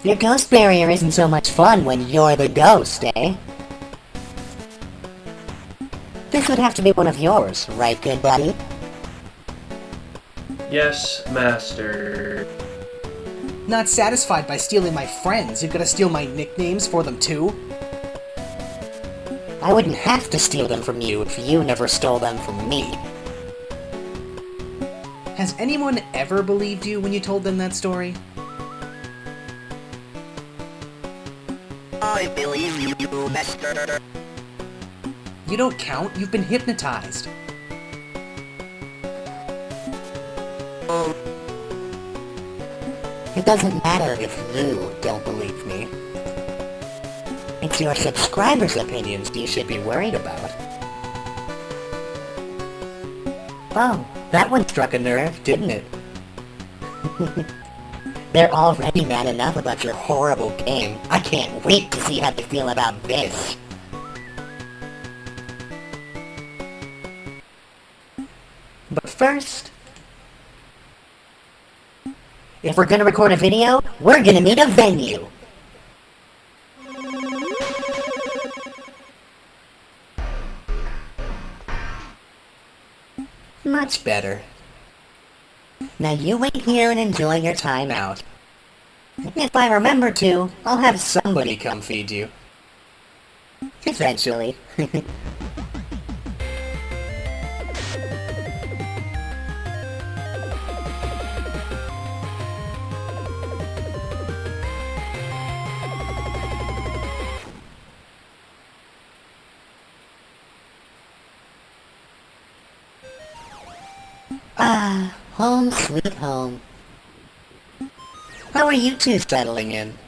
Your ghost barrier isn't so much fun when you're the ghost, eh? This would have to be one of yours, right, good buddy? Yes, master. Not satisfied by stealing my friends, you're gonna steal my nicknames for them too? I wouldn't have to steal them from you if you never stole them from me. Has anyone ever believed you when you told them that story? I believe you, master. You don't count, you've been hypnotized. Oh, It doesn't matter if you don't believe me. It's your subscribers' opinions you should be worried about. Oh, that one struck a nerve, didn't it? They're already mad enough about your horrible game. I can't wait to see how they feel about this. But first, if we're gonna record a video, we're gonna need a venue. Much better. Now you wait here and enjoy your time out. If I remember to, I'll have somebody come feed you. Eventually. Ah, home sweet home. How are you two settling in?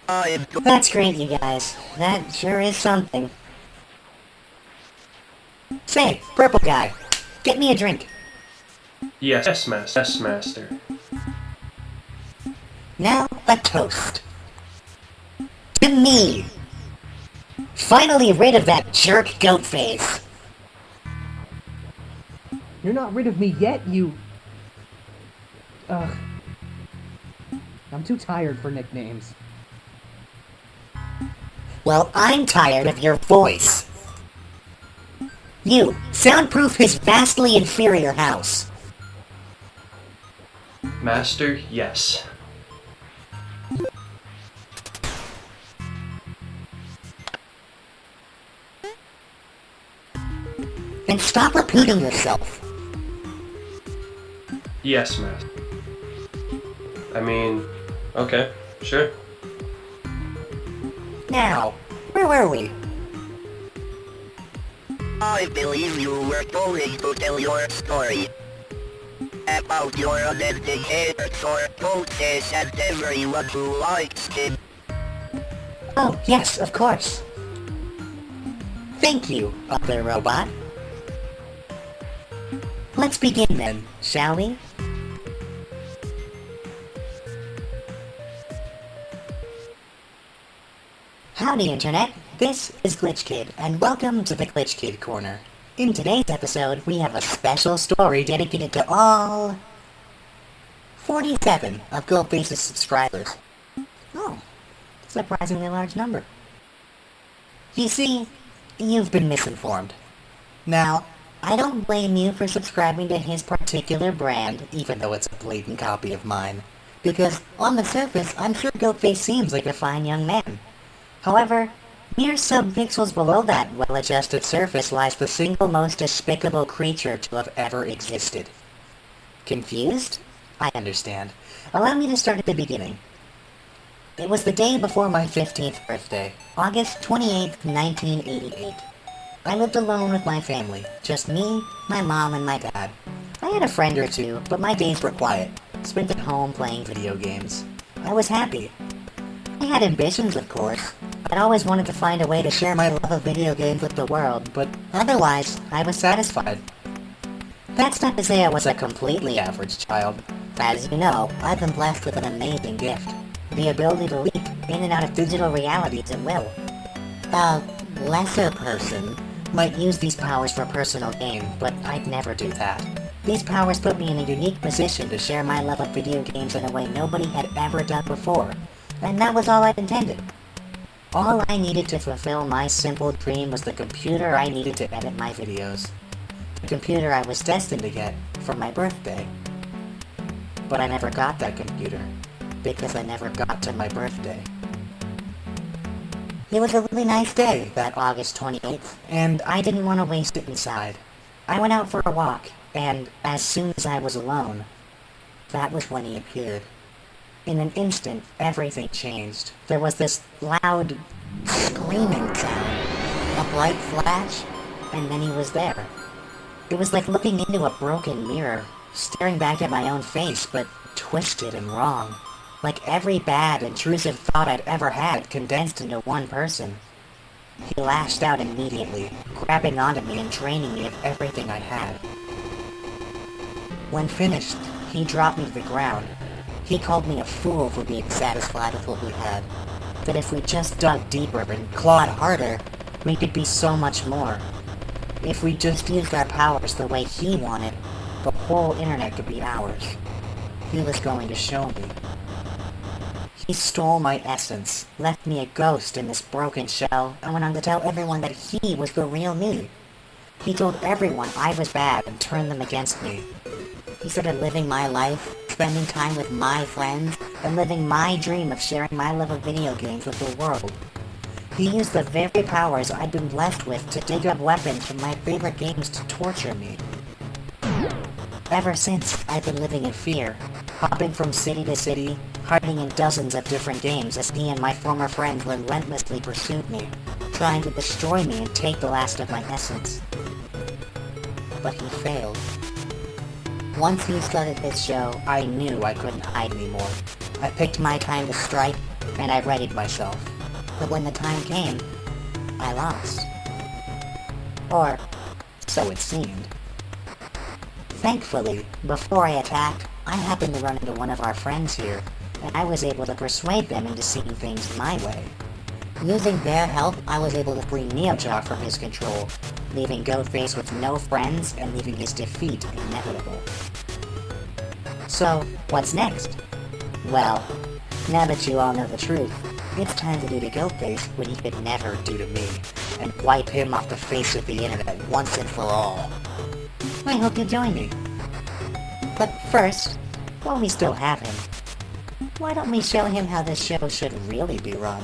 That's great, you guys. That sure is something. Say, purple guy, get me a drink. Yes, master. Yes, master. Now, a toast. To me! Finally rid of that jerk goat face. You're not rid of me yet, you... Ugh. I'm too tired for nicknames. Well, I'm tired of your voice. You, soundproof his vastly inferior house. Master, yes. And stop repeating yourself. Yes, master. I mean, okay, sure. Now, where were we? I believe you were going to tell your story. About your unedicated for Moses and everyone who likes him. Oh, yes, of course. Thank you, other robot. Let's begin then, shall we? Howdy Internet, this is Glitch Kid, and welcome to the Glitch Kid Corner. In today's episode, we have a special story dedicated to all 47 of GO@FAC's subscribers. Oh, surprisingly large number. You see, you've been misinformed. Now, I don't blame you for subscribing to his particular brand, even though it's a blatant copy of mine. Because, on the surface, I'm sure GO@FAC seems like a fine young man. However, mere sub-pixels below that well-adjusted surface lies the single most despicable creature to have ever existed. Confused? I understand. Allow me to start at the beginning. It was the day before my 15th birthday, August 28th, 1988. I lived alone with my family, just me, my mom, and my dad. I had a friend or two, but my days were quiet, spent at home playing video games. I was happy. I had ambitions, of course. I'd always wanted to find a way to share my love of video games with the world, but otherwise, I was satisfied. That's not to say I was a completely average child. As you know, I've been blessed with an amazing gift. The ability to leap in and out of digital realities at will. A lesser person might use these powers for personal gain, but I'd never do that. These powers put me in a unique position to share my love of video games in a way nobody had ever done before, and that was all I intended. All I needed to fulfill my simple dream was the computer I needed to edit my videos. The computer I was destined to get for my birthday. But I never got that computer, because I never got to my birthday. It was a really nice day, that August 28th, and I didn't want to waste it inside. I went out for a walk, and as soon as I was alone, that was when he appeared. In an instant, everything changed. There was this loud, screaming sound, a bright flash, and then he was there. It was like looking into a broken mirror, staring back at my own face, but twisted and wrong. Like every bad, intrusive thought I'd ever had condensed into one person. He lashed out immediately, grabbing onto me and draining me of everything I had. When finished, he dropped me to the ground. He called me a fool for being satisfied with what we had. That if we just dug deeper and clawed harder, we could be so much more. If we just used our powers the way he wanted, the whole internet could be ours. He was going to show me. He stole my essence, left me a ghost in this broken shell, and went on to tell everyone that he was the real me. He told everyone I was bad and turned them against me. He started living my life, spending time with my friends, and living my dream of sharing my love of video games with the world. He used the very powers I'd been blessed with to dig up weapons from my favorite games to torture me. Ever since, I've been living in fear, hopping from city to city, hiding in dozens of different games as he and my former friends relentlessly pursued me, trying to destroy me and take the last of my essence. But he failed. Once he started this show, I knew I couldn't hide anymore. I picked my time to strike, and I readied myself. But when the time came, I lost. Or, so it seemed. Thankfully, before I attacked, I happened to run into one of our friends here, and I was able to persuade them into seeing things my way. Using their help, I was able to free Neojaw from his control, leaving Ghostface with no friends and leaving his defeat inevitable. So, what's next? Well, now that you all know the truth, it's time to do to Ghostface what he could never do to me, and wipe him off the face of the internet once and for all. I hope you join me. But first, while we still have him, why don't we show him how this show should really be run?